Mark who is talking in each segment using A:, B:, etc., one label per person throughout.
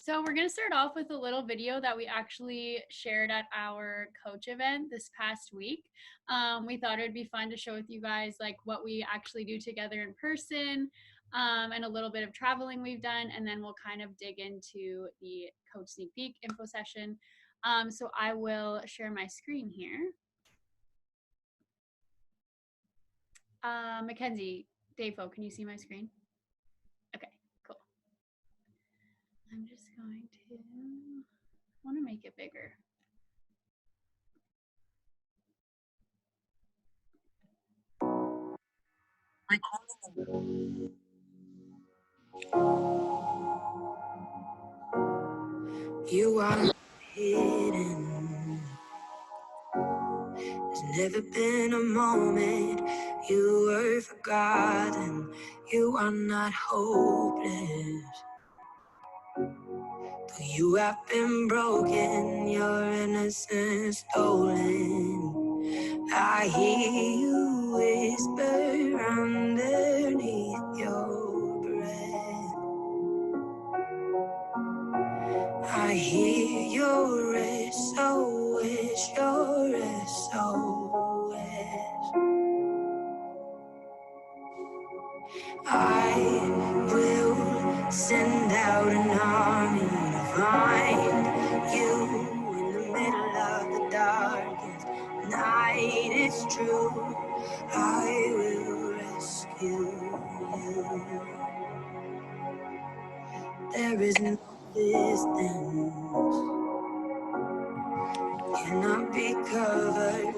A: So we're going to start off with a little video that we actually shared at our coach event this past week. We thought it would be fun to show with you guys like what we actually do together in person, and a little bit of traveling we've done, and then we'll kind of dig into the coach sneak peek info session. So I will share my screen here. Mackenzie, Davo, can you see my screen? Okay, cool. I'm just going to want to make it bigger.
B: You are hidden. There's never been a moment you were forgotten. You are not hopeless. Though you have been broken, your innocence stolen. I hear you whisper underneath your breath. I hear your SOS, your SOS. I will send out an army to find you in the middle of the darkest night. It's true, I will rescue you. There is no distance, cannot be covered.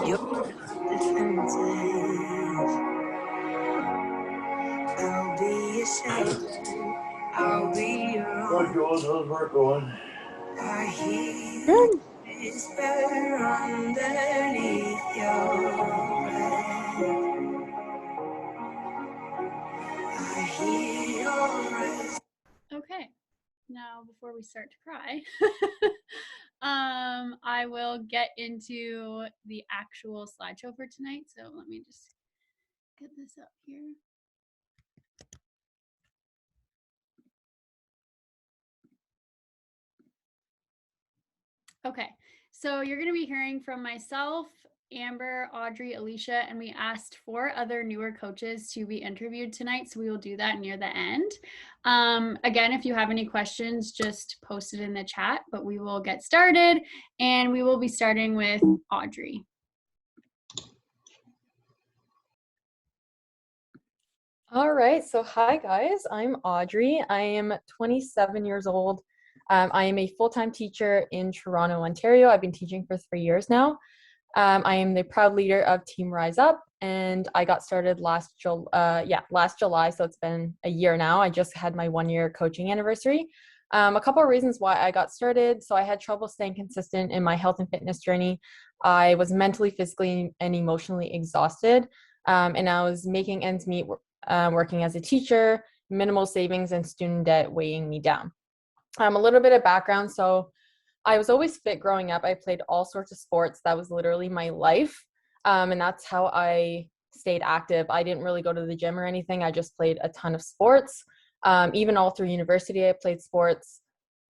B: Your defenses, I'll be your shelter, I'll be your own.
C: How's work going?
B: I hear you whisper underneath your breath. I hear your breath.
A: Okay, now before we start to cry, I will get into the actual slideshow for tonight. So let me just get this up here. Okay, so you're going to be hearing from myself, Amber, Audrey, Alicia, and we asked 4 other newer coaches to be interviewed tonight. So we will do that near the end. Again, if you have any questions, just post it in the chat, but we will get started, and we will be starting with Audrey.
D: All right, so hi guys, I'm Audrey. I am 27 years old. I am a full-time teacher in Toronto, Ontario. I've been teaching for 3 years now. I am the proud leader of Team Rise Up, and I got started last July, so it's been a year now. I just had my 1-year coaching anniversary. A couple of reasons why I got started. So I had trouble staying consistent in my health and fitness journey. I was mentally, physically, and emotionally exhausted, and I was making ends meet working as a teacher, minimal savings, and student debt weighing me down. A little bit of background. So I was always fit growing up. I played all sorts of sports. That was literally my life. And that's how I stayed active. I didn't really go to the gym or anything. I just played a ton of sports. Even all through university, I played sports.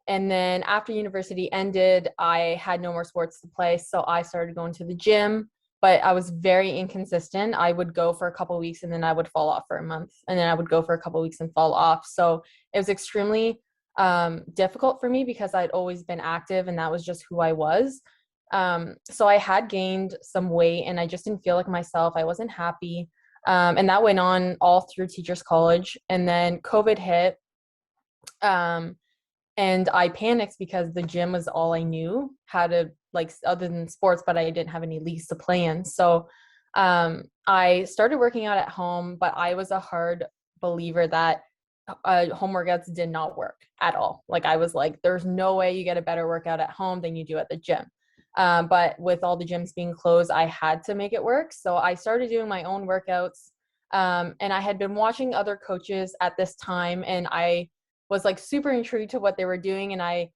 D: And then after university ended, I had no more sports to play. So I started going to the gym, but I was very inconsistent. I would go for a couple of weeks and then I would fall off for a month. And then I would go for a couple of weeks and fall off. So it was extremely difficult for me because I'd always been active and that was just who I was. So I had gained some weight and I just didn't feel like myself. I wasn't happy. And that went on all through teachers college. And then COVID hit. And I panicked because the gym was all I knew how to, like, other than sports, but I didn't have any leagues to play in. So I started working out at home, but I was a hard believer that home workouts did not work at all. Like I was like, there's no way you get a better workout at home than you do at the gym. But with all the gyms being closed, I had to make it work. So I started doing my own workouts. And I had been watching other coaches at this time, and I was like super intrigued to what they were doing. And I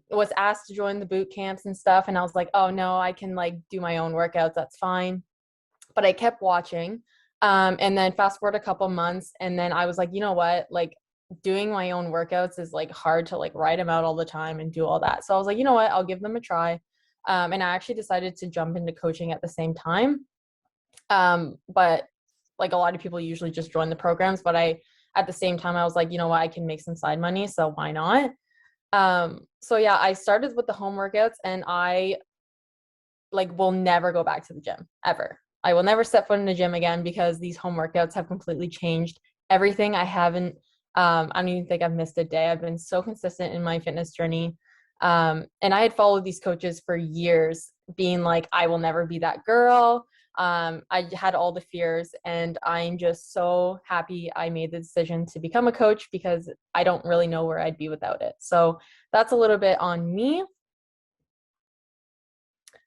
D: was asked to join the boot camps and stuff. And I was like, oh no, I can like do my own workouts. That's fine. But I kept watching. And then fast forward a couple months, and then I was like, you know what, like doing my own workouts is like hard to like write them out all the time and do all that. So I was like, you know what, I'll give them a try. And I actually decided to jump into coaching at the same time. But like a lot of people usually just join the programs, but at the same time, I was like, you know what, I can make some side money, so why not? So yeah, I started with the home workouts, and I like will never go back to the gym ever. I will never step foot in the gym again because these home workouts have completely changed everything. I don't even think I've missed a day. I've been so consistent in my fitness journey. And I had followed these coaches for years, being like, I will never be that girl. I had all the fears, and I'm just so happy I made the decision to become a coach because I don't really know where I'd be without it. So that's a little bit on me.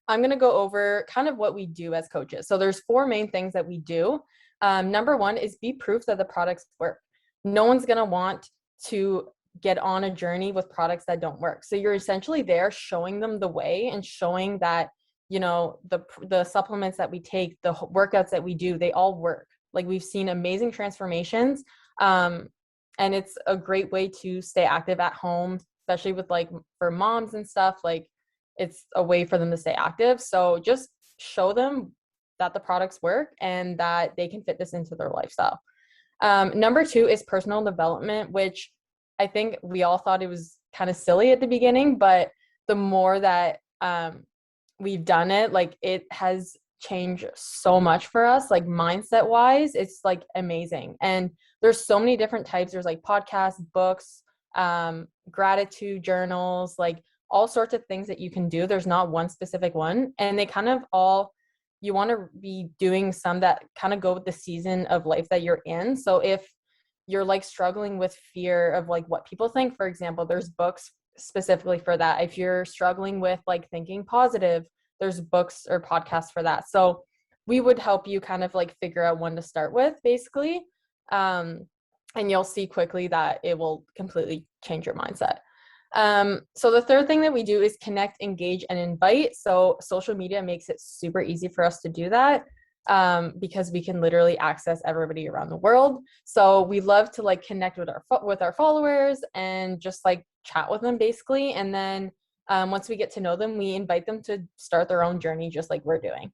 D: I'm going to go over kind of what we do as coaches. So there's 4 main things that we do. Number 1 is be proof that the products work. No one's going to want to get on a journey with products that don't work. So you're essentially there showing them the way and showing that, you know, the supplements that we take, the workouts that we do, they all work. Like we've seen amazing transformations. And it's a great way to stay active at home, especially with like for moms and stuff. Like it's a way for them to stay active. So just show them that the products work and that they can fit this into their lifestyle. Number 2 is personal development, which I think we all thought it was kind of silly at the beginning, but the more that we've done it, like it has changed so much for us, like mindset wise, it's like amazing. And there's so many different types. There's like podcasts, books, gratitude journals, like all sorts of things that you can do. There's not one specific one. And they kind of all, you want to be doing some that kind of go with the season of life that you're in. So if you're like struggling with fear of like what people think, for example, there's books specifically for that. If you're struggling with like thinking positive, there's books or podcasts for that. So we would help you kind of like figure out one to start with, basically. And you'll see quickly that it will completely change your mindset. So the third thing that we do is connect, engage, and invite. So social media makes it super easy for us to do that, because we can literally access everybody around the world. So we love to like connect with our followers and just like chat with them basically. And then once we get to know them, we invite them to start their own journey just like we're doing.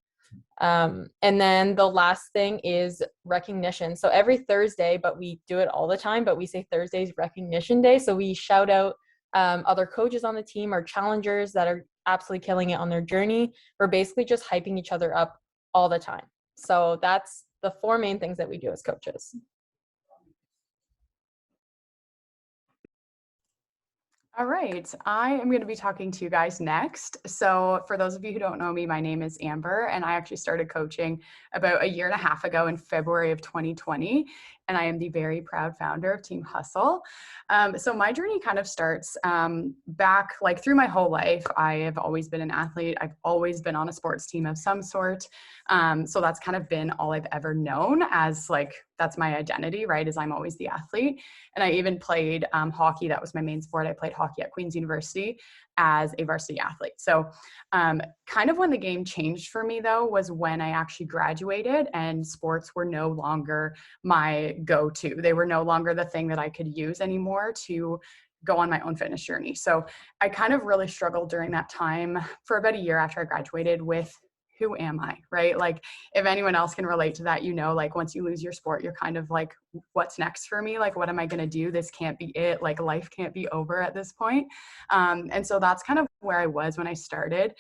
D: And then the last thing is recognition. So every Thursday, but we do it all the time, but we say Thursday's recognition day. So we shout out other coaches on the team or challengers that are absolutely killing it on their journey. We're basically just hyping each other up all the time. So that's the 4 main things that we do as coaches.
C: All right, I am going to be talking to you guys next. So for those of you who don't know me, my name is Amber, and I actually started coaching about 1.5 years ago in February of 2020. And I am the very proud founder of Team Hustle. So my journey kind of starts back like through my whole life. I have always been an athlete. I've always been on a sports team of some sort. So that's kind of been all I've ever known as like, that's my identity, right? Is I'm always the athlete. And I even played hockey. That was my main sport. I played hockey at Queen's University as a varsity athlete. So kind of when the game changed for me though, was when I actually graduated and sports were no longer my go-to. They were no longer the thing that I could use anymore to go on my own fitness journey. So I kind of really struggled during that time for about 1 year after I graduated with who am I, right? Like if anyone else can relate to that, you know, like once you lose your sport, you're kind of like, what's next for me? Like, what am I going to do? This can't be it. Like life can't be over at this point. And so that's kind of where I was when I started.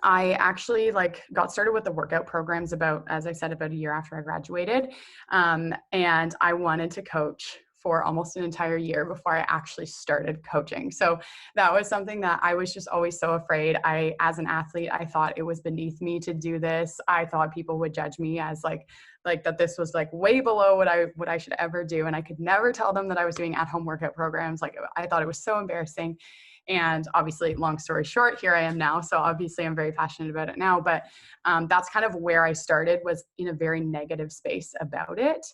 C: I actually like got started with the workout programs about, as I said, about 1 year after I graduated. And I wanted to coach for almost an entire year before I actually started coaching. So that was something that I was just always so afraid. As an athlete, I thought it was beneath me to do this. I thought people would judge me as like that this was like way below what I should ever do. And I could never tell them that I was doing at-home workout programs. Like I thought it was so embarrassing. And obviously, long story short, here I am now. So obviously I'm very passionate about it now, but that's kind of where I started, was in a very negative space about it.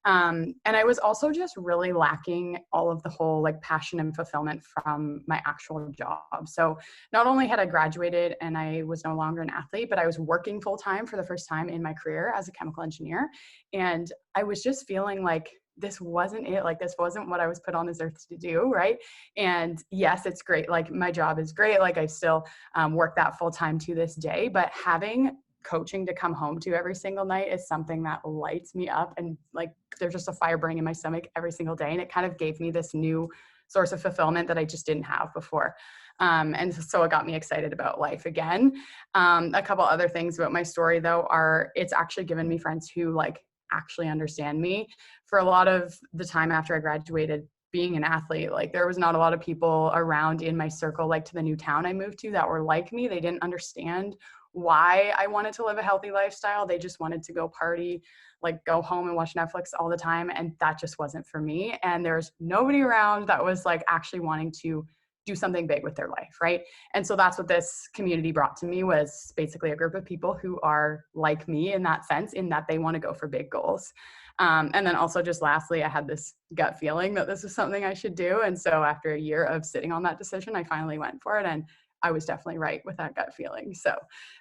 C: And I was also just really lacking all of the whole like passion and fulfillment from my actual job. So not only had I graduated and I was no longer an athlete, but I was working full time for the first time in my career as a chemical engineer. And I was just feeling like this wasn't it. Like, this wasn't what I was put on this earth to do. Right. And yes, it's great. Like, my job is great. Like, I still work that full time to this day, but having coaching to come home to every single night is something that lights me up, and like, there's just a fire burning in my stomach every single day. And it kind of gave me this new source of fulfillment that I just didn't have before. And so it got me excited about life again. A couple other things about my story though are it's actually given me friends who like actually understand me. For a lot of the time after I graduated, being an athlete, like there was not a lot of people around in my circle, like to the new town I moved to, that were like me. They didn't understand why I wanted to live a healthy lifestyle. They just wanted to go party, like go home and watch Netflix all the time. And that just wasn't for me. And there's nobody around that was like actually wanting to do something big with their life. Right. And so that's what this community brought to me, was basically a group of people who are like me in that sense, in that they want to go for big goals. And then also just lastly, I had this gut feeling that this was something I should do. And so after a year of sitting on that decision, I finally went for it. And I was definitely right with that gut feeling. So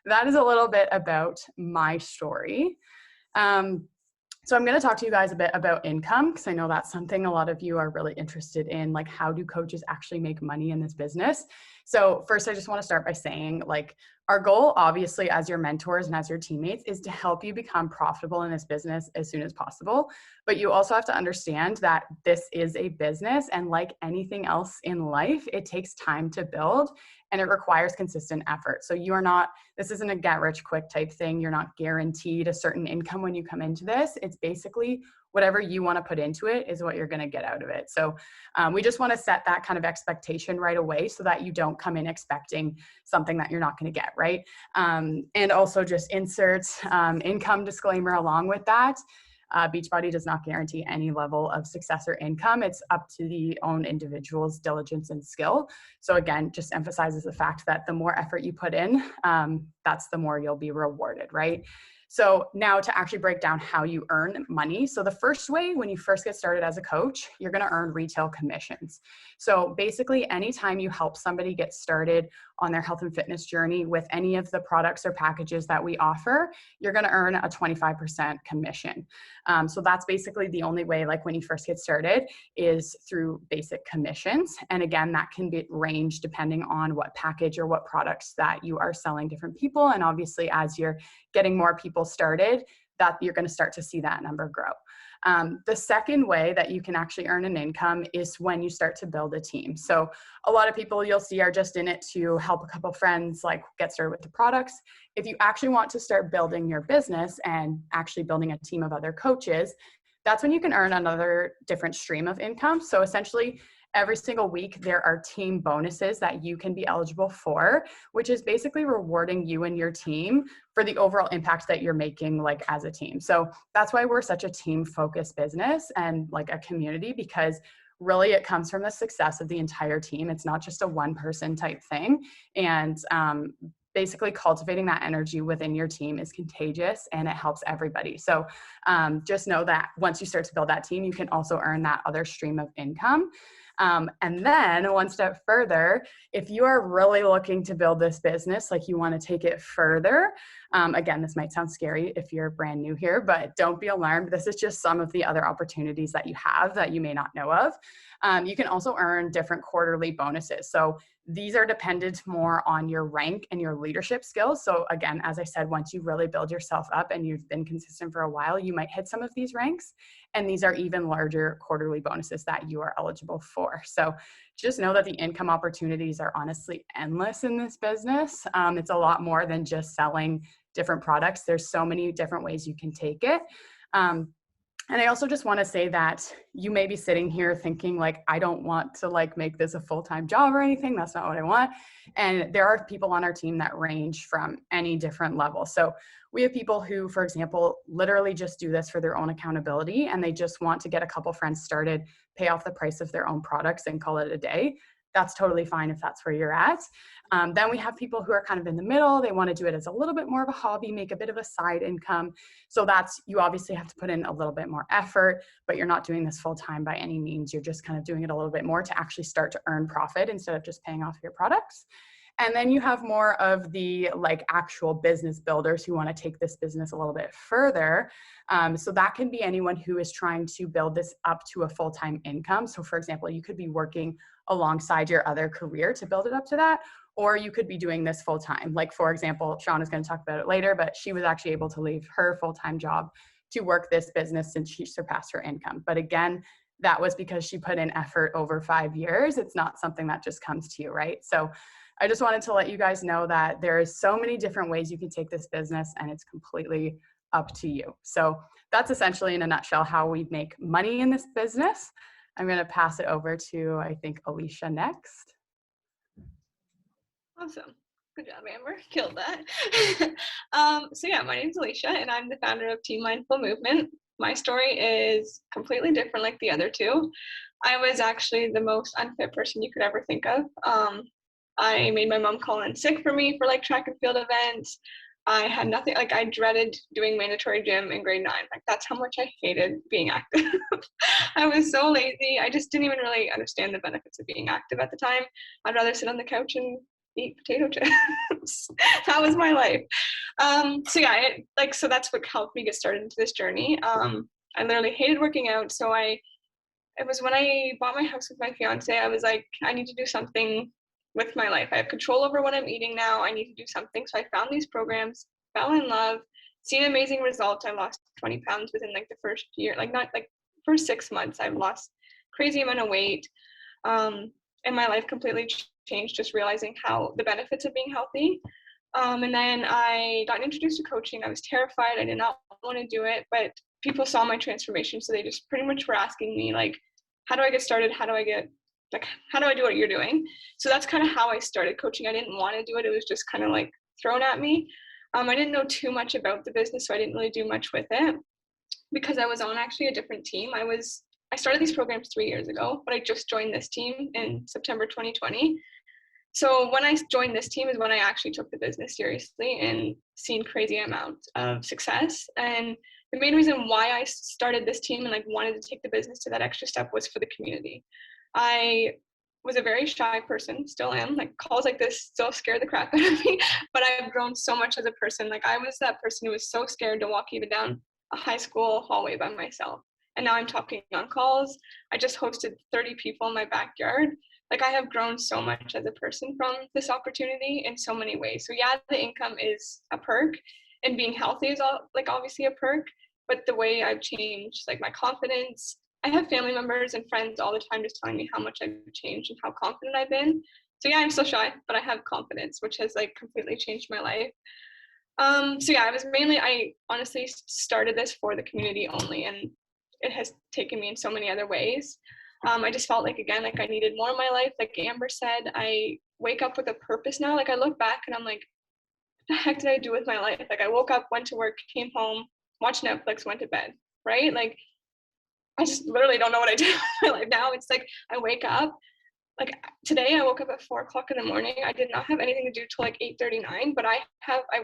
C: that is a little bit about my story. So I'm going to talk to you guys a bit about income, because I know that's something a lot of you are really interested in, like how do coaches actually make money in this business? So first, I just want to start by saying, like, our goal, obviously, as your mentors and as your teammates, is to help you become profitable in this business as soon as possible. But you also have to understand that this is a business, and like anything else in life, it takes time to build and it requires consistent effort. So you are not, this isn't a get rich quick type thing. You're not guaranteed a certain income when you come into this. It's basically whatever you want to put into it is what you're going to get out of it. So we just want to set that kind of expectation right away so that you don't come in expecting something that you're not going to get, right? And also just insert income disclaimer along with that. Beachbody does not guarantee any level of success or income. It's up to the own individual's diligence and skill. So again, just emphasizes the fact that the more effort you put in, that's the more you'll be rewarded, right? So now to actually break down how you earn money. So the first way, when you first get started as a coach, you're going to earn retail commissions. So basically, anytime you help somebody get started on their health and fitness journey with any of the products or packages that we offer, you're going to earn a 25% commission. So that's basically the only way, like when you first get started, is through basic commissions. And again, that can be range depending on what package or what products that you are selling different people. And obviously, as you're getting more people started, that you're going to start to see that number grow. The second way that you can actually earn an income is when you start to build a team. So a lot of people you'll see are just in it to help a couple friends like get started with the products. If you actually want to start building your business and actually building a team of other coaches, that's when you can earn another different stream of income. So essentially, every single week, there are team bonuses that you can be eligible for, which is basically rewarding you and your team for the overall impact that you're making, like as a team. So that's why we're such a team-focused business and like a community, because really it comes from the success of the entire team. It's not just a one-person type thing. And basically cultivating that energy within your team is contagious and it helps everybody. So just know that once you start to build that team, you can also earn that other stream of income. And then one step further, if you are really looking to build this business, like you want to take it further, again, this might sound scary if you're brand new here, but don't be alarmed. This is just some of the other opportunities that you have that you may not know of. You can also earn different quarterly bonuses. So these are dependent more on your rank and your leadership skills. So again, as I said, once you really build yourself up and you've been consistent for a while, you might hit some of these ranks. And these are even larger quarterly bonuses that you are eligible for. So just know that the income opportunities are honestly endless in this business. It's a lot more than just selling different products. There's so many different ways you can take it. And I also just want to say that you may be sitting here thinking like, I don't want to like make this a full-time job or anything. That's not what I want. And there are people on our team that range from any different level. So we have people who, for example, literally just do this for their own accountability and they just want to get a couple friends started, pay off the price of their own products and call it a day. That's totally fine if that's where you're at. Then we have people who are kind of in the middle. They want to do it as a little bit more of a hobby, make a bit of a side income. So that's, you obviously have to put in a little bit more effort, but you're not doing this full time by any means. You're just kind of doing it a little bit more to actually start to earn profit instead of just paying off your products. And then you have more of the like actual business builders who want to take this business a little bit further. So that can be anyone who is trying to build this up to a full-time income. So for example, you could be working alongside your other career to build it up to that, or you could be doing this full-time. Like for example, Sean is going to talk about it later, but she was actually able to leave her full-time job to work this business since she surpassed her income. But again, that was because she put in effort over 5 years. It's not something that just comes to you, right? So I just wanted to let you guys know that there is so many different ways you can take this business, and it's completely up to you. So that's essentially in a nutshell how we make money in this business. I'm going to pass it over to, I think, Alicia next.
E: Awesome. Good job, Amber. Killed that. So yeah, my name's Alicia, and I'm the founder of Team Mindful Movement. My story is completely different like the other two. I was actually the most unfit person you could ever think of. I made my mom call in sick for me for like track and field events. I had nothing, like I dreaded doing mandatory gym in grade 9. Like that's how much I hated being active. I was so lazy. I just didn't even really understand the benefits of being active at the time. I'd rather sit on the couch and eat potato chips. That was my life. So yeah, so that's what helped me get started into this journey. I literally hated working out. So it was when I bought my house with my fiance, I was like, I need to do something with my life. I have control over what I'm eating now. I need to do something. So I found these programs, fell in love, seen amazing results. I lost 20 pounds within like the first year, like not like first 6 months. I've lost crazy amount of weight. And my life completely changed just realizing how the benefits of being healthy. And then I got introduced to coaching. I was terrified. I did not want to do it, but people saw my transformation. So they just pretty much were asking me like, how do I get started? How do I do what you're doing? So that's kind of how I started coaching. I didn't want to do it. It was just kind of like thrown at me. I didn't know too much about the business, so I didn't really do much with it because I was on actually a different team. I started these programs 3 years ago, but I just joined this team in September 2020. So when I joined this team is when I actually took the business seriously and seen crazy amounts of success. And the main reason why I started this team and like wanted to take the business to that extra step was for the community. I was a very shy person, still am. Like calls like this still scare the crap out of me, but I've grown so much as a person. Like I was that person who was so scared to walk even down a high school hallway by myself. And now I'm talking on calls. I just hosted 30 people in my backyard. Like I have grown so much as a person from this opportunity in so many ways. So yeah, the income is a perk and being healthy is obviously a perk, but the way I've changed, like my confidence, I have family members and friends all the time just telling me how much I've changed and how confident I've been. So yeah, I'm still shy, but I have confidence, which has like completely changed my life. So yeah, I honestly started this for the community only, and it has taken me in so many other ways. I just felt like, again, like I needed more in my life. Like Amber said, I wake up with a purpose now. Like I look back and I'm like, what the heck did I do with my life? Like I woke up, went to work, came home, watched Netflix, went to bed, right? Like I just literally don't know what I did with my life now. It's like I wake up, like today I woke up at 4:00 in the morning. I did not have anything to do till like 8:39, but I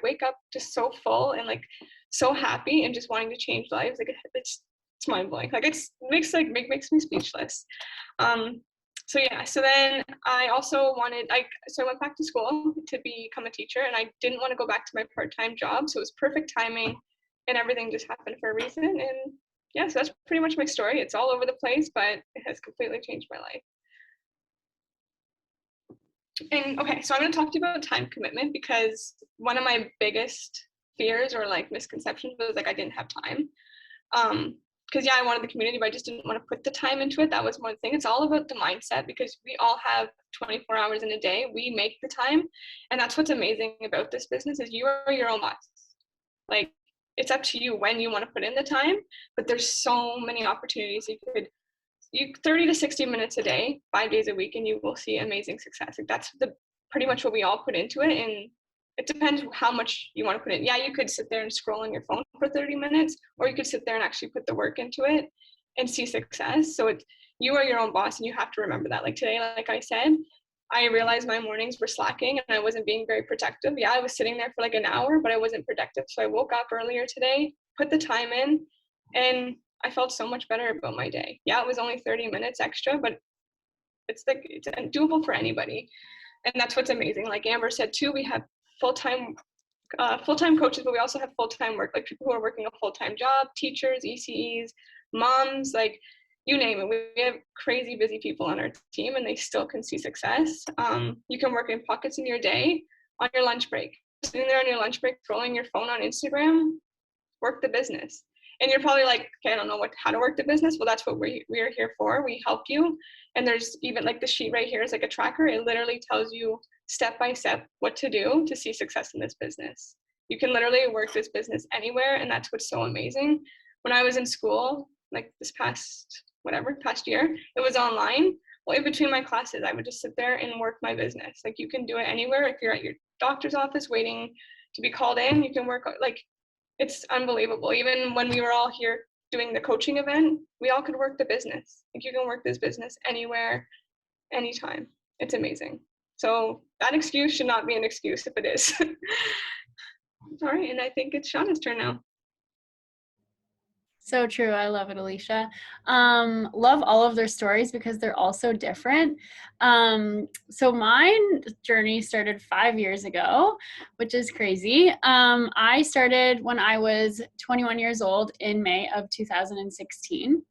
E: wake up just so full and like so happy and just wanting to change lives. Like it's mind blowing. Like makes me speechless. So yeah, so then I also so I went back to school to become a teacher, and I didn't want to go back to my part-time job. So it was perfect timing and everything just happened for a reason. And yeah, so that's pretty much my story. It's all over the place, but it has completely changed my life. And okay, so I'm going to talk to you about time commitment, because one of my biggest fears or like misconceptions was like I didn't have time. Because yeah, I wanted the community, but I just didn't want to put the time into it. That was one thing. It's all about the mindset, because we all have 24 hours in a day. We make the time, and that's what's amazing about this business is you are your own boss. Like it's up to you when you want to put in the time, but there's so many opportunities. You 30 to 60 minutes a day, 5 days a week, and you will see amazing success. Like that's pretty much what we all put into it. And it depends how much you want to put in. Yeah, you could sit there and scroll on your phone for 30 minutes, or you could sit there and actually put the work into it and see success. So you are your own boss, and you have to remember that. Like today, like I said, I realized my mornings were slacking and I wasn't being very productive. Yeah, I was sitting there for like an hour, but I wasn't productive. So I woke up earlier today, put the time in, and I felt so much better about my day. Yeah, it was only 30 minutes extra, but it's doable for anybody. And that's what's amazing. Like Amber said too, we have full-time coaches, but we also have full-time work, like people who are working a full-time job, teachers, ECEs, moms, like you name it. We have crazy busy people on our team and they still can see success. You can work in pockets in your day on your lunch break. Sitting there on your lunch break, scrolling your phone on Instagram, work the business. And you're probably like, okay, I don't know how to work the business. Well, that's what we are here for. We help you. And there's even like the sheet right here is like a tracker. It literally tells you step by step what to do to see success in this business. You can literally work this business anywhere. And that's what's so amazing. When I was in school, like this past year, it was online. Well, in between my classes, I would just sit there and work my business. Like you can do it anywhere. If you're at your doctor's office waiting to be called in, you can work, like it's unbelievable. Even when we were all here doing the coaching event, we all could work the business. Like you can work this business anywhere, anytime. It's amazing. So that excuse should not be an excuse if it is. All right, and I think it's Shauna's turn now.
A: So true. I love it, Alicia. Love all of their stories because they're all so different. So mine journey started 5 years ago, which is crazy. I started when I was 21 years old in May of 2016.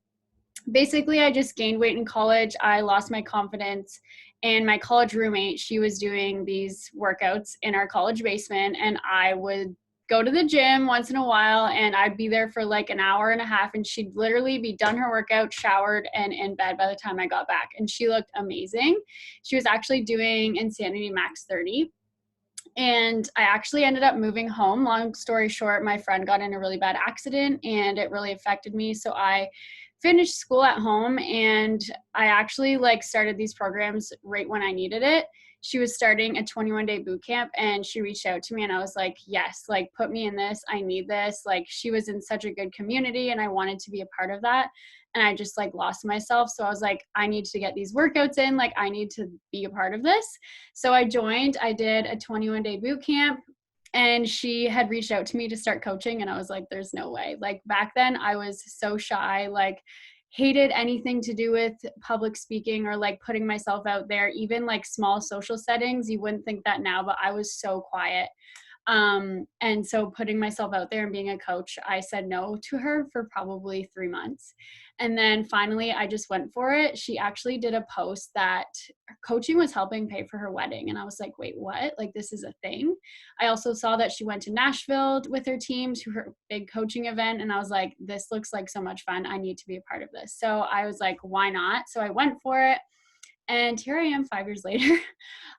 A: Basically, I just gained weight in college. I lost my confidence. And my college roommate, she was doing these workouts in our college basement, and I would go to the gym once in a while, and I'd be there for like an hour and a half, and she'd literally be done her workout, showered, and in bed by the time I got back. And she looked amazing. She was actually doing Insanity Max 30. And I actually ended up moving home. Long story short, my friend got in a really bad accident and it really affected me. So I finished school at home, and I actually like started these programs right when I needed it. She was starting a 21-day boot camp, and she reached out to me, and I was like, yes, like put me in this. I need this. Like she was in such a good community and I wanted to be a part of that. And I just like lost myself. So I was like, I need to get these workouts in. Like I need to be a part of this. So I joined. I did a 21-day boot camp. And she had reached out to me to start coaching, and I was like, there's no way. Like back then I was so shy, like hated anything to do with public speaking or like putting myself out there, even like small social settings. You wouldn't think that now, but I was so quiet. And so putting myself out there and being a coach, I said no to her for probably 3 months. And then finally I just went for it. She actually did a post that coaching was helping pay for her wedding. And I was like, wait, what? Like this is a thing. I also saw that she went to Nashville with her team to her big coaching event. And I was like, this looks like so much fun. I need to be a part of this. So I was like, why not? So I went for it. And here I am 5 years later.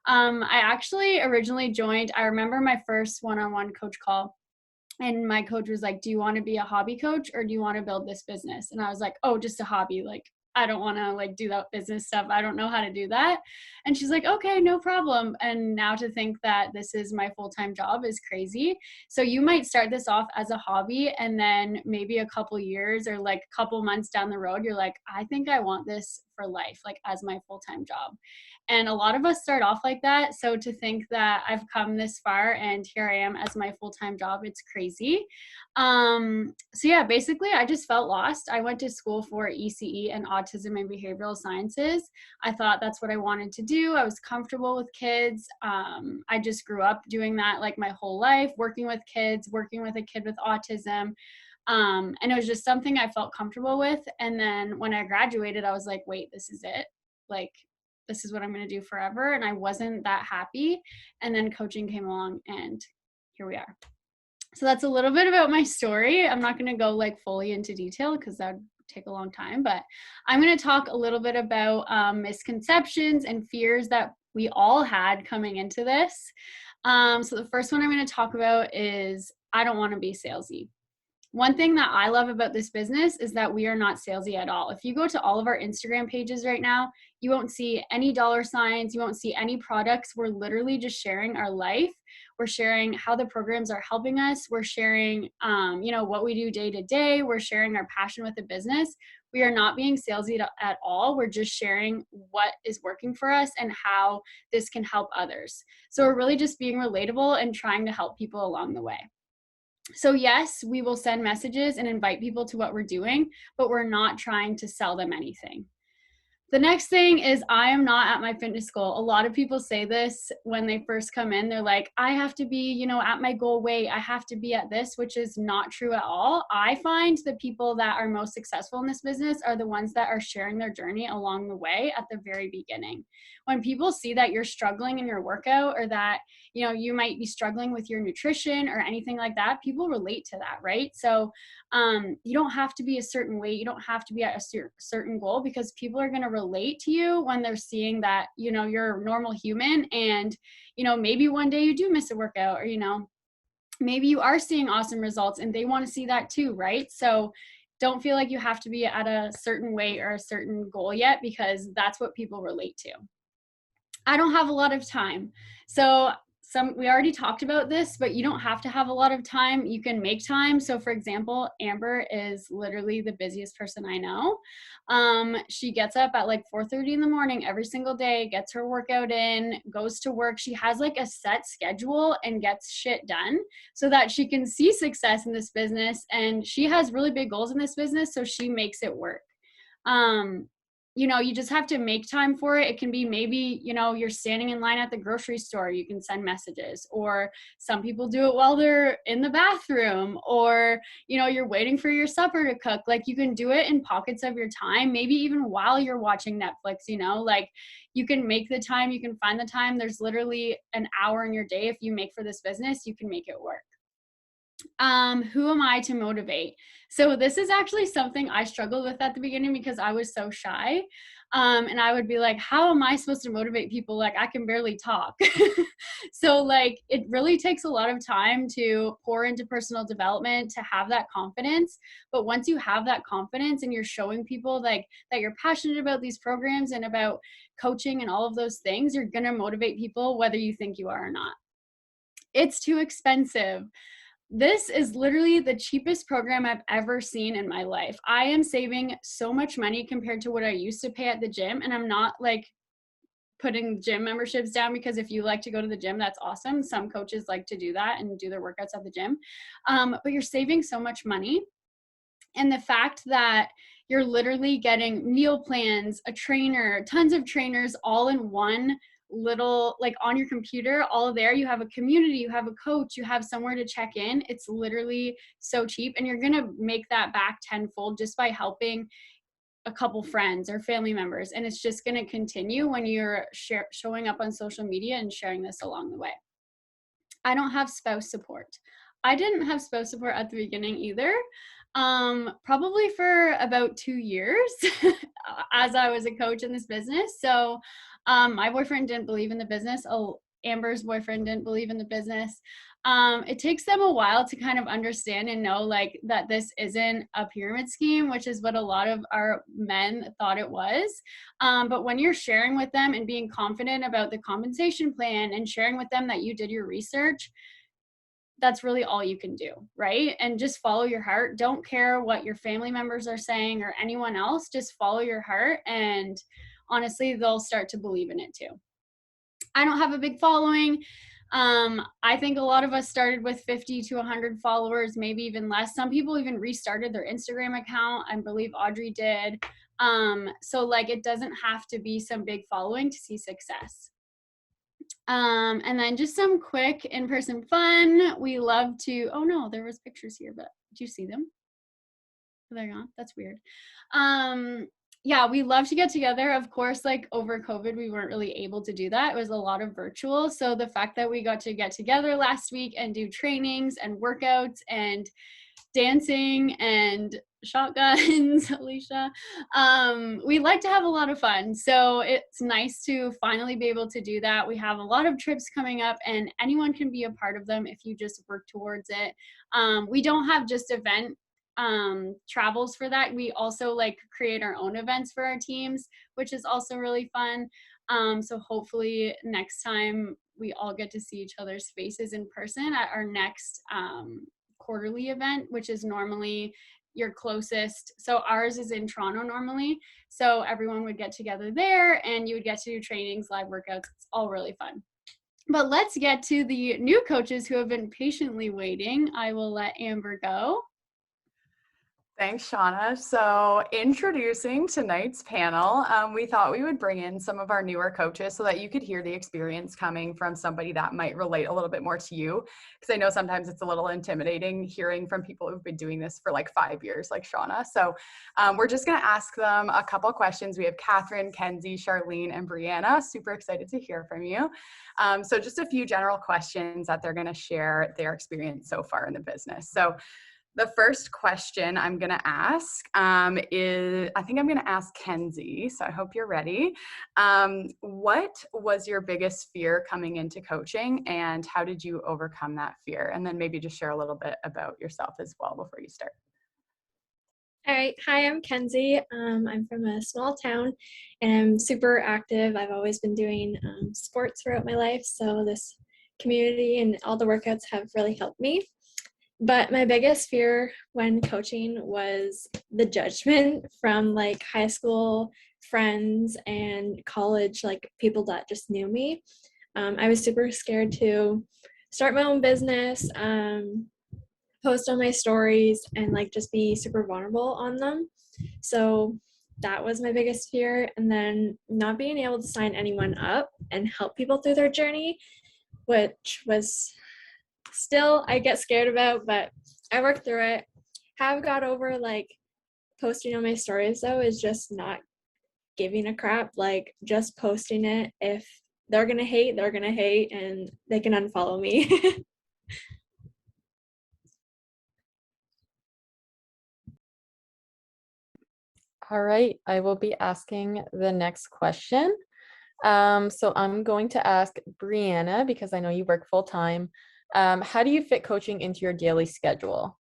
A: I actually originally joined, I remember my first one-on-one coach call, and my coach was like, do you want to be a hobby coach or do you want to build this business? And I was like, oh, just a hobby. Like, I don't want to like do that business stuff. I don't know how to do that. And she's like, okay, no problem. And now to think that this is my full-time job is crazy. So you might start this off as a hobby, and then maybe a couple years or like a couple months down the road, you're like, I think I want this for life, like as my full-time job. And a lot of us start off like that. So to think that I've come this far and here I am as my full-time job, it's crazy. So yeah, basically I just felt lost. I went to school for ECE and autism and behavioral sciences. I thought that's what I wanted to do. I was comfortable with kids. I just grew up doing that like my whole life, working with kids, working with a kid with autism. And it was just something I felt comfortable with. And then when I graduated, I was like, wait, this is it. Like, this is what I'm going to do forever. And I wasn't that happy. And then coaching came along, and here we are. So that's a little bit about my story. I'm not going to go like fully into detail because that would take a long time, but I'm going to talk a little bit about misconceptions and fears that we all had coming into this. So the first one I'm going to talk about is I don't want to be salesy. One thing that I love about this business is that we are not salesy at all. If you go to all of our Instagram pages right now, you won't see any dollar signs. You won't see any products. We're literally just sharing our life. We're sharing how the programs are helping us. We're sharing, what we do day to day. We're sharing our passion with the business. We are not being salesy at all. We're just sharing what is working for us and how this can help others. So we're really just being relatable and trying to help people along the way. So yes, we will send messages and invite people to what we're doing, but we're not trying to sell them anything. The next thing is I am not at my fitness goal. A lot of people say this when they first come in. They're like, I have to be, at my goal weight. I have to be at this, which is not true at all. I find the people that are most successful in this business are the ones that are sharing their journey along the way at the very beginning. When people see that you're struggling in your workout, or that, you might be struggling with your nutrition or anything like that, people relate to that, right? So you don't have to be a certain weight. You don't have to be at a certain goal, because people are going to relate to you when they're seeing that, you're a normal human, and, maybe one day you do miss a workout, or, maybe you are seeing awesome results and they want to see that too, right? So don't feel like you have to be at a certain weight or a certain goal yet, because that's what people relate to. I don't have a lot of time. So we already talked about this, but you don't have to have a lot of time. You can make time. So for example, Amber is literally the busiest person I know. She gets up at like 4:30 in the morning every single day, gets her workout in, goes to work. She has like a set schedule and gets shit done so that she can see success in this business. And she has really big goals in this business, so she makes it work. You just have to make time for it. It can be maybe, you're standing in line at the grocery store, you can send messages, or some people do it while they're in the bathroom, or, you're waiting for your supper to cook. Like, you can do it in pockets of your time, maybe even while you're watching Netflix, like you can make the time, you can find the time. There's literally an hour in your day. If you make for this business, you can make it work. Who am I to motivate? So this is actually something I struggled with at the beginning, because I was so shy. And I would be like, how am I supposed to motivate people? Like, I can barely talk. So like, it really takes a lot of time to pour into personal development, to have that confidence. But once you have that confidence and you're showing people like that you're passionate about these programs and about coaching and all of those things, you're going to motivate people whether you think you are or not. It's too expensive. This is literally the cheapest program I've ever seen in my life. I am saving so much money compared to what I used to pay at the gym. And I'm not like putting gym memberships down, because if you like to go to the gym, that's awesome. Some coaches like to do that and do their workouts at the gym. But you're saving so much money. And the fact that you're literally getting meal plans, a trainer, tons of trainers all in one little, like on your computer, all there. You have a community, you have a coach, you have somewhere to check in. It's literally so cheap, and you're going to make that back tenfold just by helping a couple friends or family members. And it's just going to continue when you're showing up on social media and sharing this along the way. I don't have spouse support. I didn't have spouse support at the beginning either. Probably for about 2 years as I was a coach in this business. So my boyfriend didn't believe in the business. Amber's boyfriend didn't believe in the business. It takes them a while to kind of understand and know like that this isn't a pyramid scheme, which is what a lot of our men thought it was. But when you're sharing with them and being confident about the compensation plan and sharing with them that you did your research, that's really all you can do, right? And just follow your heart. Don't care what your family members are saying or anyone else. Just follow your heart, and honestly, they'll start to believe in it too. I don't have a big following. I think a lot of us started with 50 to 100 followers, maybe even less. Some people even restarted their Instagram account. I believe Audrey did. So like, it doesn't have to be some big following to see success. And then just some quick in-person fun. We love to, oh no, there was pictures here, but do you see them? They're gone. That's weird. Yeah, we love to get together. Of course, like over COVID, we weren't really able to do that. It was a lot of virtual. So the fact that we got to get together last week and do trainings and workouts and dancing and shotguns, Alicia, we like to have a lot of fun. So it's nice to finally be able to do that. We have a lot of trips coming up, and anyone can be a part of them if you just work towards it. We don't have just event travels for that. We also like create our own events for our teams, which is also really fun. So hopefully next time we all get to see each other's faces in person at our next quarterly event, which is normally your closest. So ours is in Toronto normally. So everyone would get together there and you would get to do trainings, live workouts. It's all really fun. But let's get to the new coaches who have been patiently waiting. I will let Amber go.
C: Thanks, Shauna. So, introducing tonight's panel, we thought we would bring in some of our newer coaches so that you could hear the experience coming from somebody that might relate a little bit more to you. Because I know sometimes it's a little intimidating hearing from people who've been doing this for like 5 years, like Shauna. So, we're just going to ask them a couple questions. We have Catherine, Kenzie, Charlene, and Brianna. Super excited to hear from you. So, just a few general questions that they're going to share their experience so far in the business. So, the first question I'm going to ask is, I think I'm going to ask Kenzie, so I hope you're ready. What was your biggest fear coming into coaching, and how did you overcome that fear? And then maybe just share a little bit about yourself as well before you start.
F: All right. Hi, I'm Kenzie. I'm from a small town and I'm super active. I've always been doing sports throughout my life. So this community and all the workouts have really helped me. But my biggest fear when coaching was the judgment from like high school friends and college, like people that just knew me. I was super scared to start my own business, post on my stories, and like just be super vulnerable on them. So that was my biggest fear. And then not being able to sign anyone up and help people through their journey, which was still I get scared about, but I worked through it. Have got over like posting on my stories though is just not giving a crap, like just posting it. If they're gonna hate, they're gonna hate and they can unfollow me.
D: All right, I will be asking the next question. So I'm going to ask Brianna, because I know you work full time. How do you fit coaching into your daily schedule?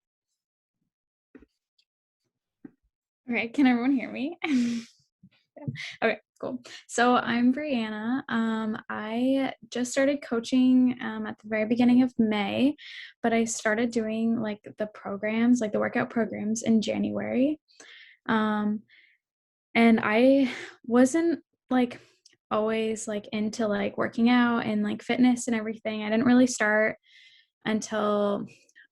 G: All right, can everyone hear me? Okay, cool. So I'm Brianna. I just started coaching at the very beginning of May, but I started doing like the programs, like the workout programs in January. And I wasn't like always like into like working out and like fitness and everything. I didn't really start until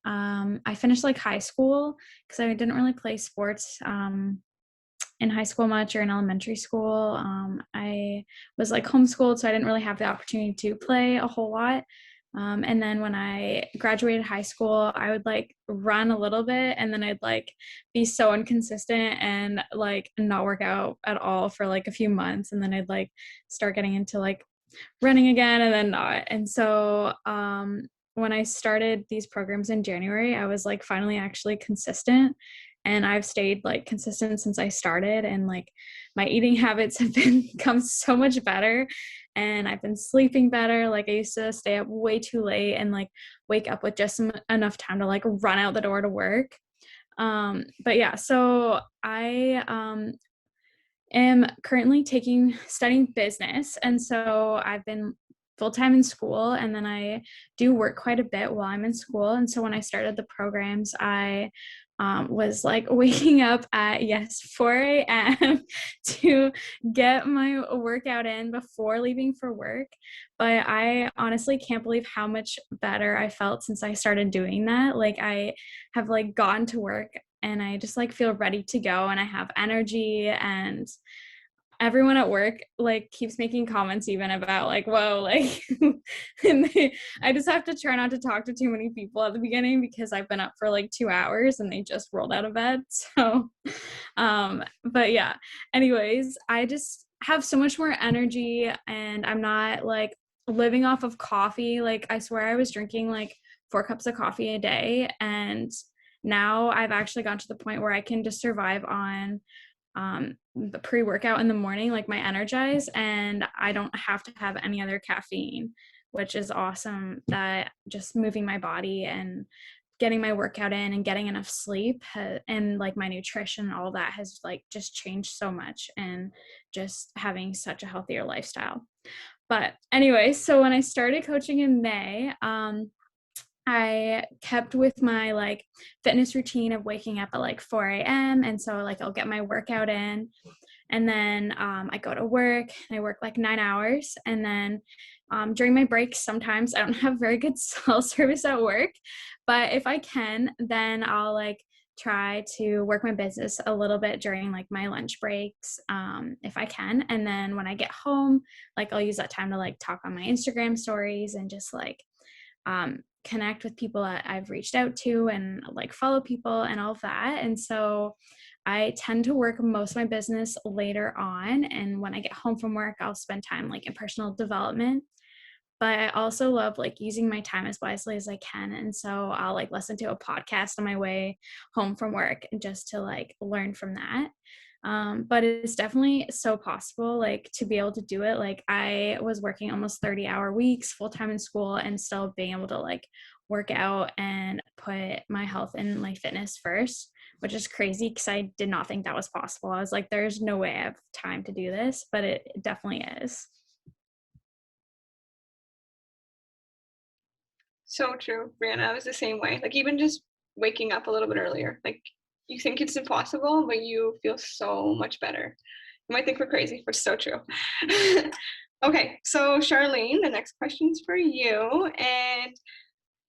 G: I finished like high school, because I didn't really play sports in high school much or in elementary school. I was like homeschooled, so I didn't really have the opportunity to play a whole lot. And then when I graduated high school, I would like run a little bit, and then I'd like be so inconsistent and like not work out at all for like a few months. And then I'd like start getting into like running again and then not. And so when I started these programs in January, I was like finally actually consistent. And I've stayed like consistent since I started, and like my eating habits have become so much better, and I've been sleeping better. Like I used to stay up way too late and like wake up with just enough time to like run out the door to work. But yeah, so I am currently studying business, and so I've been full-time in school, and then I do work quite a bit while I'm in school. And so when I started the programs, I was like waking up at 4 a.m. to get my workout in before leaving for work. But I honestly can't believe how much better I felt since I started doing that. Like I have like gone to work and I just like feel ready to go, and I have energy, and everyone at work like keeps making comments even about like, whoa, like and I just have to try not to talk to too many people at the beginning, because I've been up for like 2 hours and they just rolled out of bed. So but yeah, anyways, I just have so much more energy, and I'm not like living off of coffee. Like I swear I was drinking like 4 cups of coffee a day, and now I've actually gotten to the point where I can just survive on the pre-workout in the morning, like my Energize, and I don't have to have any other caffeine, which is awesome. That just moving my body and getting my workout in and getting enough sleep and like my nutrition, all that has like just changed so much, and just having such a healthier lifestyle. But anyway, so when I started coaching in May, I kept with my like fitness routine of waking up at like 4 a.m. And so like I'll get my workout in, and then I go to work and I work like 9 hours. And then during my breaks, sometimes I don't have very good cell service at work, but if I can, then I'll like try to work my business a little bit during like my lunch breaks, if I can. And then when I get home, like I'll use that time to like talk on my Instagram stories and just like connect with people that I've reached out to and like follow people and all of that. And so I tend to work most of my business later on. And when I get home from work, I'll spend time like in personal development. But I also love like using my time as wisely as I can. And so I'll like listen to a podcast on my way home from work and just to like learn from that. But it's definitely so possible like to be able to do it. Like I was working almost 30-hour weeks full time in school and still being able to like work out and put my health and like fitness first, which is crazy because I did not think that was possible. I was like, there's no way I have time to do this, but it definitely is.
E: So true, Brianna. I was the same way. Like even just waking up a little bit earlier, like you think it's impossible, but you feel so much better. You might think we're crazy, but it's so true. Okay, so Charlene, the next question's for you. And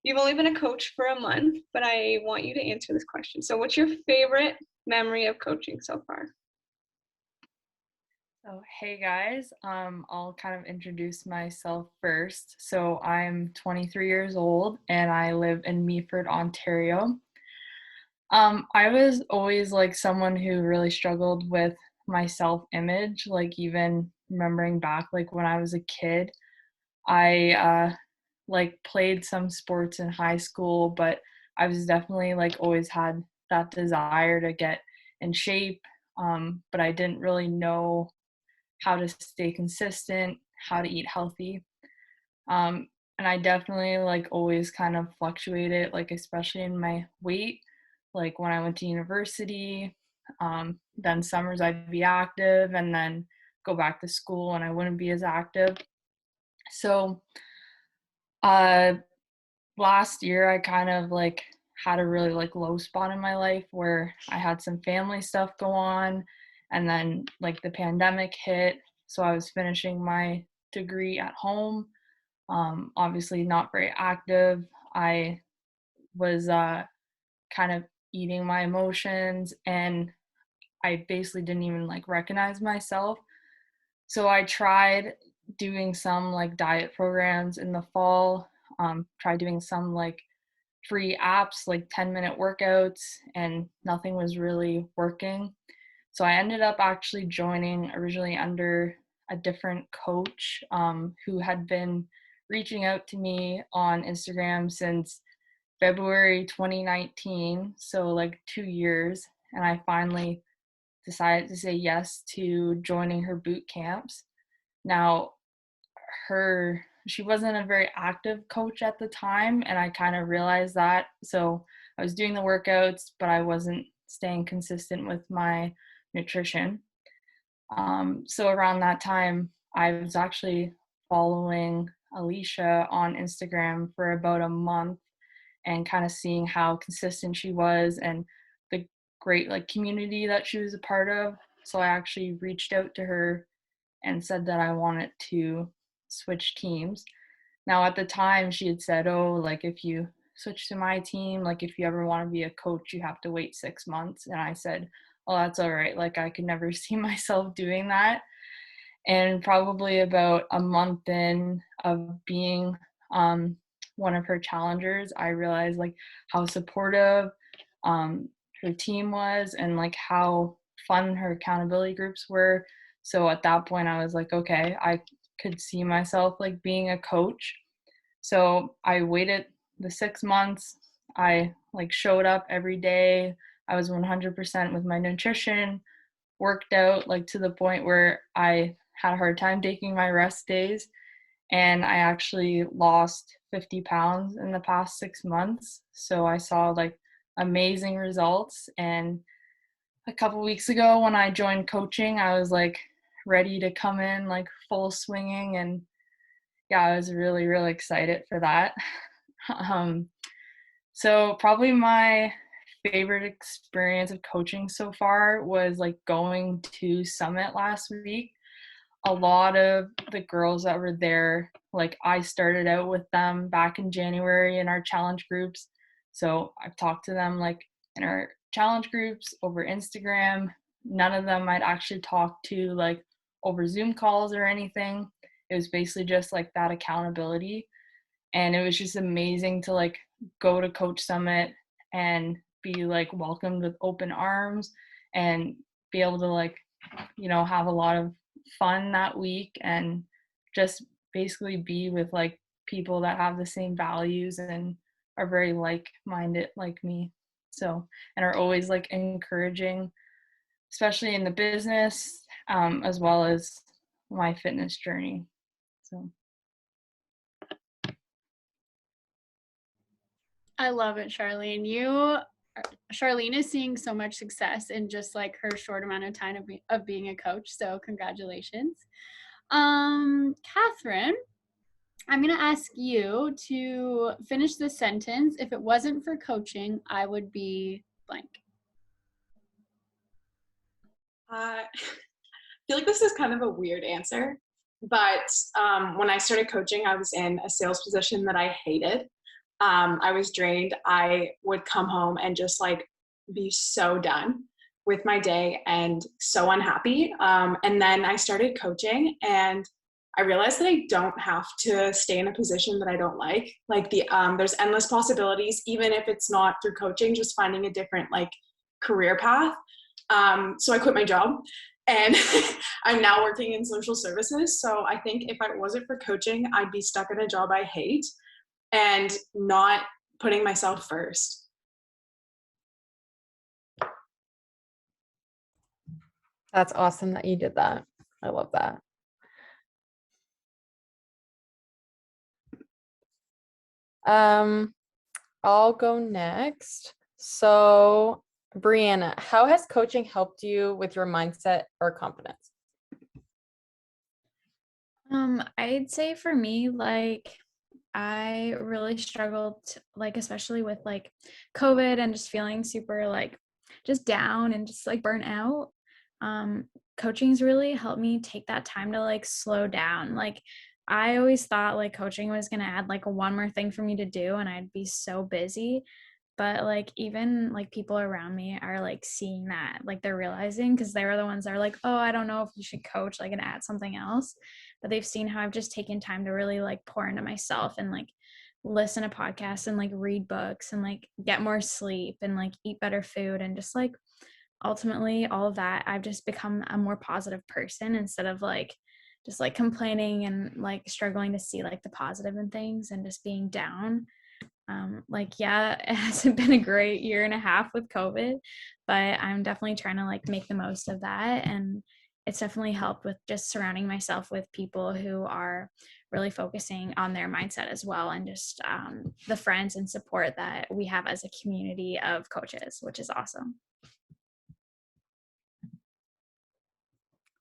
E: you've only been a coach for a month, but I want you to answer this question. So what's your favorite memory of coaching so far?
H: So, hey guys, I'll kind of introduce myself first. So, I'm 23 years old and I live in Meaford, Ontario. I was always like someone who really struggled with my self-image, like even remembering back like when I was a kid. I like played some sports in high school, but I was definitely like always had that desire to get in shape. But I didn't really know how to stay consistent, how to eat healthy. And I definitely like always kind of fluctuated, like especially in my weight. Like when I went to university, then summers I'd be active and then go back to school and I wouldn't be as active. So uh last year I kind of like had a really like low spot in my life where I had some family stuff go on and then like the pandemic hit, so I was finishing my degree at home, obviously not very active. I was kind of eating my emotions and I basically didn't even like recognize myself. So I tried doing some like diet programs in the fall, tried doing some like free apps like 10-minute workouts, and nothing was really working. So I ended up actually joining originally under a different coach, who had been reaching out to me on Instagram since February 2019, so like 2 years. And I finally decided to say yes to joining her boot camps. Now, she wasn't a very active coach at the time, and I kind of realized that. So I was doing the workouts, but I wasn't staying consistent with my nutrition. So around that time, I was actually following Alicia on Instagram for about a month and kind of seeing how consistent she was and the great like community that she was a part of. So I actually reached out to her and said that I wanted to switch teams. Now at the time she had said, oh, like if you switch to my team, like if you ever want to be a coach, you have to wait 6 months. And I said, oh, that's all right. Like I could never see myself doing that. And probably about a month in of being one of her challengers, I realized like how supportive her team was and like how fun her accountability groups were. So at that point I was like, okay, I could see myself like being a coach. So I waited the 6 months. I like showed up every day. I was 100% with my nutrition, worked out like to the point where I had a hard time taking my rest days. And I actually lost 50 pounds in the past 6 months. So I saw like amazing results. And a couple weeks ago when I joined coaching, I was like ready to come in like full swinging. And yeah, I was really, really excited for that. So probably my favorite experience of coaching so far was like going to Summit last week. A lot of the girls that were there, like I started out with them back in January in our challenge groups. So I've talked to them like in our challenge groups over Instagram. None of them I'd actually talk to like over Zoom calls or anything. It was basically just like that accountability. And it was just amazing to like go to Coach Summit and be like welcomed with open arms and be able to like, you know, have a lot of fun that week and just basically be with like people that have the same values and are very like-minded like me. So, and are always like encouraging, especially in the business, as well as my fitness journey. So.
A: I love it, Charlene. Charlene is seeing so much success in just like her short amount of time of being a coach. So congratulations. Catherine, I'm going to ask you to finish this sentence. If it wasn't for coaching, I would be blank.
I: I feel like this is kind of a weird answer, but when I started coaching, I was in a sales position that I hated. I was drained. I would come home and just like be so done with my day and so unhappy. And then I started coaching and I realized that I don't have to stay in a position that I don't like. Like there's endless possibilities, even if it's not through coaching, just finding a different like career path. So I quit my job and I'm now working in social services. So I think if it wasn't for coaching, I'd be stuck in a job I hate and not putting myself first.
D: That's awesome that you did that. I love that. I'll go next. So, Brianna, how has coaching helped you with your mindset or confidence?
G: I'd say for me, like, I really struggled, like, especially with like COVID and just feeling super like just down and just like burnt out. Coaching's really helped me take that time to like slow down. Like, I always thought like coaching was gonna add like one more thing for me to do and I'd be so busy. But like even like people around me are like seeing that, like they're realizing because they were the ones that are like, oh, I don't know if you should coach, like and add something else. But they've seen how I've just taken time to really like pour into myself and like listen to podcasts and like read books and like get more sleep and like eat better food and just like ultimately all of that, I've just become a more positive person instead of like just like complaining and like struggling to see like the positive in things and just being down. Like, yeah, it hasn't been a great year and a half with COVID, but I'm definitely trying to like make the most of that. And it's definitely helped with just surrounding myself with people who are really focusing on their mindset as well. And just the friends and support that we have as a community of coaches, which is awesome.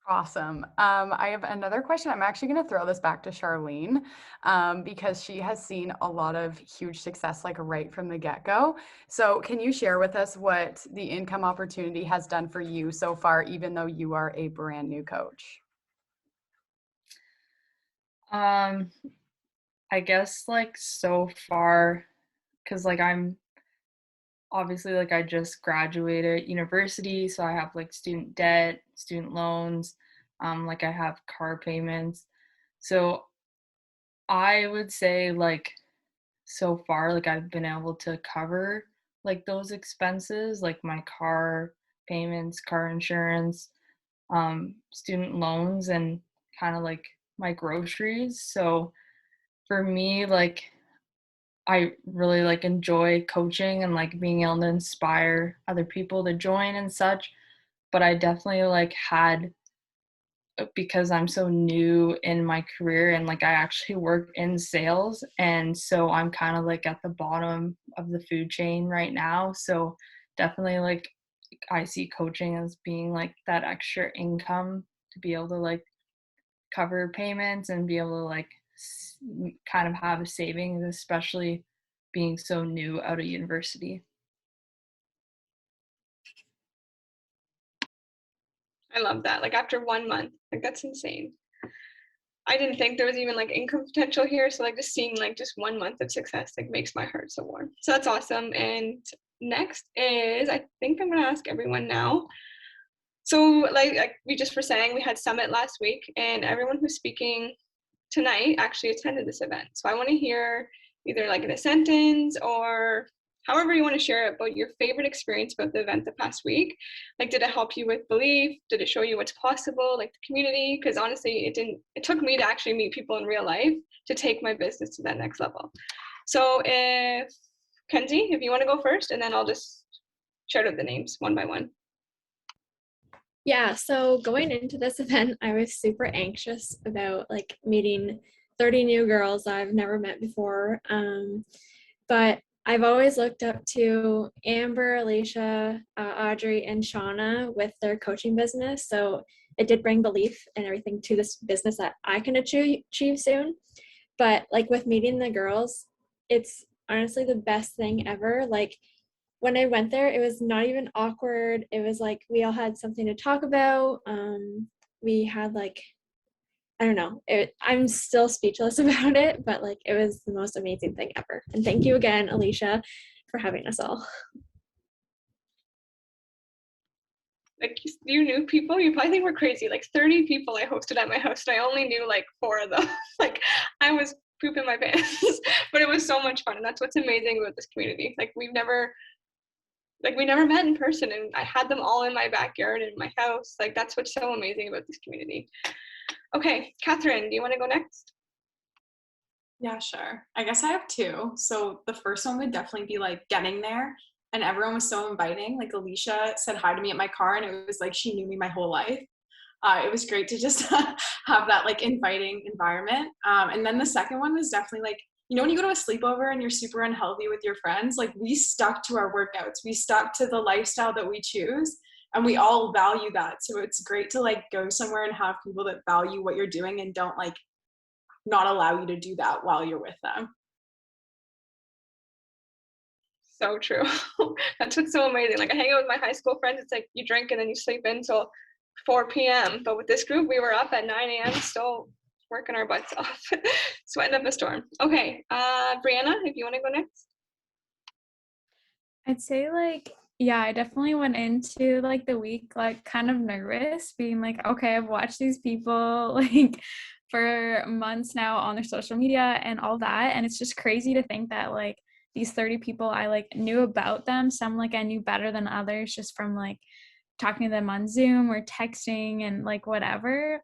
C: Awesome. I have another question. I'm actually going to throw this back to Charlene because she has seen a lot of huge success like right from the get-go. So can you share with us what the income opportunity has done for you so far, even though you are a brand new coach?
H: I guess like so far, because like I'm obviously like I just graduated university, so I have like student debt, student loans, like I have car payments. So I would say like so far like I've been able to cover like those expenses, like my car payments, car insurance, student loans, and kind of like my groceries. So for me, like I really like enjoy coaching and like being able to inspire other people to join and such. But I definitely like had, because I'm so new in my career and like I actually work in sales, and so I'm kind of like at the bottom of the food chain right now. So definitely like I see coaching as being like that extra income to be able to like cover payments and be able to like kind of have a savings, especially being so new out of university.
E: I love that. Like after 1 month, like that's insane. I didn't think there was even like income potential here. So like just seeing like just 1 month of success like makes my heart so warm. So that's awesome. And next is, I think I'm going to ask everyone now. So like we just were saying, we had Summit last week, and everyone who's speaking tonight actually attended this event. So I want to hear either like in a sentence or however you want to share it about your favorite experience about the event the past week. Like, did it help you with belief? Did it show you what's possible, like the community? Because honestly, it took me to actually meet people in real life to take my business to that next level. So if Kenzie, if you want to go first, and then I'll just shout out the names one by one.
F: Yeah, so going into this event, I was super anxious about like meeting 30 new girls I've never met before. But I've always looked up to Amber, Alicia, Audrey, and Shauna with their coaching business. So it did bring belief and everything to this business that I can achieve soon. But like with meeting the girls, it's honestly the best thing ever. Like when I went there, it was not even awkward. It was like we all had something to talk about. We had like, I don't know, I'm still speechless about it, but like it was the most amazing thing ever. And thank you again, Alicia, for having us all.
E: Like, you knew people, you probably think we're crazy. Like 30 people I hosted at my house, and I only knew like 4 of them. Like I was pooping my pants, but it was so much fun. And that's what's amazing about this community. Like we never met in person, and I had them all in my backyard and in my house. Like that's what's so amazing about this community. Okay, Catherine, do you want to go next?
I: Yeah, sure. I guess I have 2. So the first one would definitely be like getting there, and everyone was so inviting. Like Alicia said hi to me at my car, and it was like she knew me my whole life. It was great to just have that like inviting environment. And then the second one was definitely like, you know, when you go to a sleepover and you're super unhealthy with your friends, like we stuck to our workouts, we stuck to the lifestyle that we choose, and we all value that. So it's great to like go somewhere and have people that value what you're doing and don't like not allow you to do that while you're with them.
E: So true. That's what's so amazing. Like I hang out with my high school friends, it's like you drink and then you sleep in till 4 p.m. But with this group, we were up at 9 a.m. still working our butts off, sweating up a storm. Okay, Brianna, if you want to go next.
G: I'd say like, yeah, I definitely went into like the week like kind of nervous, being like, okay, I've watched these people like for months now on their social media and all that, and it's just crazy to think that like these 30 people I like knew about them, some like I knew better than others just from like talking to them on Zoom or texting and like whatever.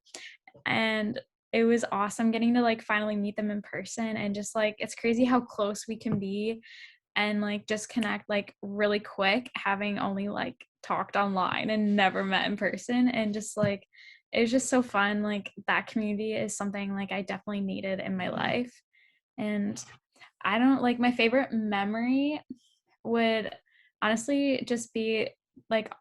G: And it was awesome getting to like finally meet them in person, and just like it's crazy how close we can be and like just connect like really quick, having only like talked online and never met in person. And just like it was just so fun. Like that community is something like I definitely needed in my life. And I don't like, my favorite memory would honestly just be like,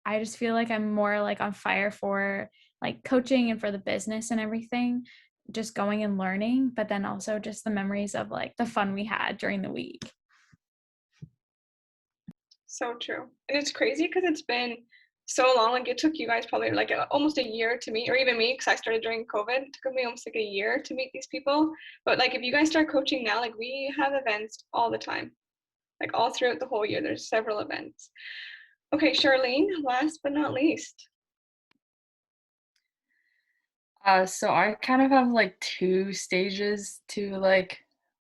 G: I just feel like I'm more like on fire for like coaching and for the business and everything, just going and learning, but then also just the memories of like the fun we had during the week.
E: So true. And it's crazy because it's been so long. Like it took you guys probably like almost a year to meet, or even me, because I started during COVID. It took me almost like a year to meet these people. But like if you guys start coaching now, like we have events all the time, like all throughout the whole year, there's several events. Okay, Charlene, last but not least.
H: So I kind of have like 2 stages to like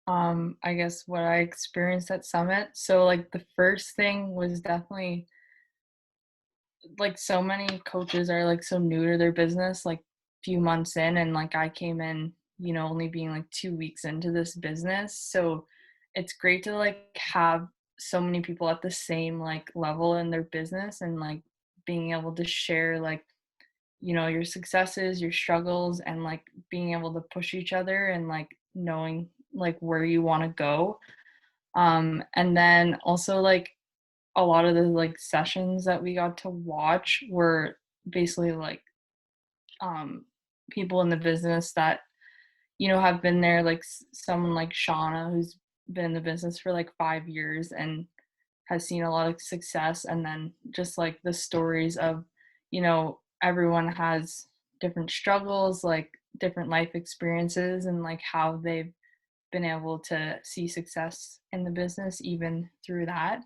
H: I guess what I experienced at Summit. So like the first thing was definitely like so many coaches are like so new to their business, like few months in, and like I came in, you know, only being like 2 weeks into this business. So it's great to like have so many people at the same like level in their business, and like being able to share like, you know, your successes, your struggles, and like being able to push each other and like knowing like where you want to go. And then also like a lot of the like sessions that we got to watch were basically like people in the business that, you know, have been there, like someone like Shauna, who's been in the business for like 5 years and has seen a lot of success. And then just like the stories of, you know, everyone has different struggles, like different life experiences, and like how they've been able to see success in the business even through that.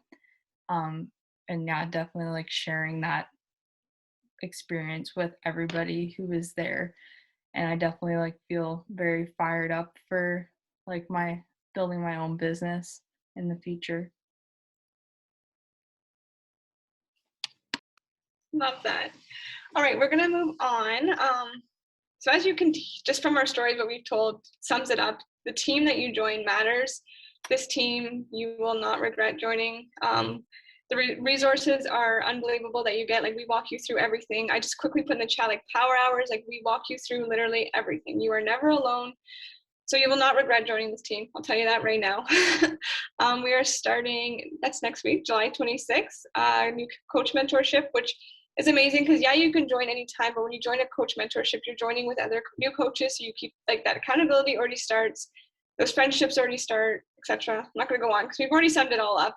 H: And yeah, definitely like sharing that experience with everybody who was there. And I definitely like feel very fired up for like my building my own business in the future.
E: Love that. All right, we're gonna move on. So as you can, just from our stories, what we've told sums it up. The team that you join matters. This team, you will not regret joining. The resources are unbelievable that you get. Like, we walk you through everything. I just quickly put in the chat, like, power hours, like we walk you through literally everything. You are never alone. So you will not regret joining this team. I'll tell you that right now. We are starting, that's next week, July 26th, new coach mentorship, which is amazing because yeah, you can join anytime, but when you join a coach mentorship, you're joining with other new coaches. So you keep like that accountability already starts, those friendships already start, etc. I'm not gonna go on because we've already summed it all up.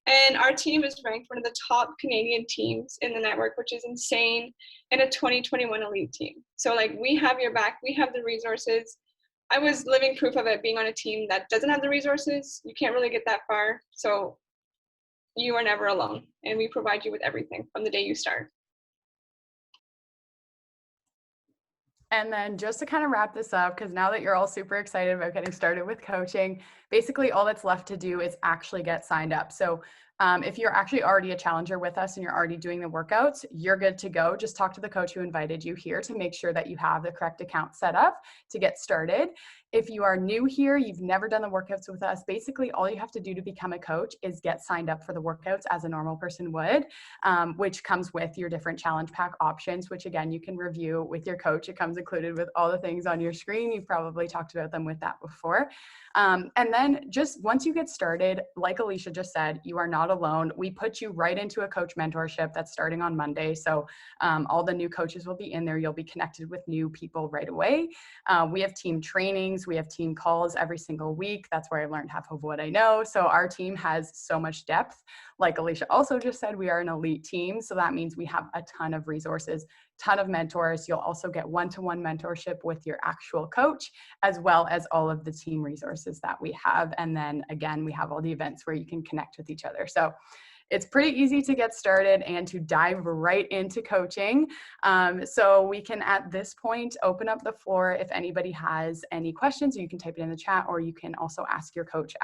E: And our team is ranked one of the top Canadian teams in the network, which is insane, and a 2021 elite team. So like, we have your back, we have the resources. I was living proof of it being on a team that doesn't have the resources. You can't really get that far. So you are never alone, and we provide you with everything from the day you start.
C: And then just to kind of wrap this up, because now that you're all super excited about getting started with coaching, basically all that's left to do is actually get signed up. So if you're actually already a challenger with us and you're already doing the workouts, you're good to go. Just talk to the coach who invited you here to make sure that you have the correct account set up to get started. If you are new here, you've never done the workouts with us, basically all you have to do to become a coach is get signed up for the workouts as a normal person would, which comes with your different challenge pack options, which again, you can review with your coach. It comes included with all the things on your screen. You've probably talked about them with that before. And then just once you get started, like Alicia just said, you are not alone. We put you right into a coach mentorship that's starting on Monday. So all the new coaches will be in there. You'll be connected with new people right away. We have team trainings. We have team calls every single week. That's where I learned half of what I know. So our team has so much depth. Like Alicia also just said, we are an elite team. So that means we have a ton of resources, ton of mentors. You'll also get one-to-one mentorship with your actual coach, as well as all of the team resources that we have. And then again, we have all the events where you can connect with each other. So it's pretty easy to get started and to dive right into coaching. So we can, at this point, open up the floor if anybody has any questions. You can type it in the chat, or you can also ask your coach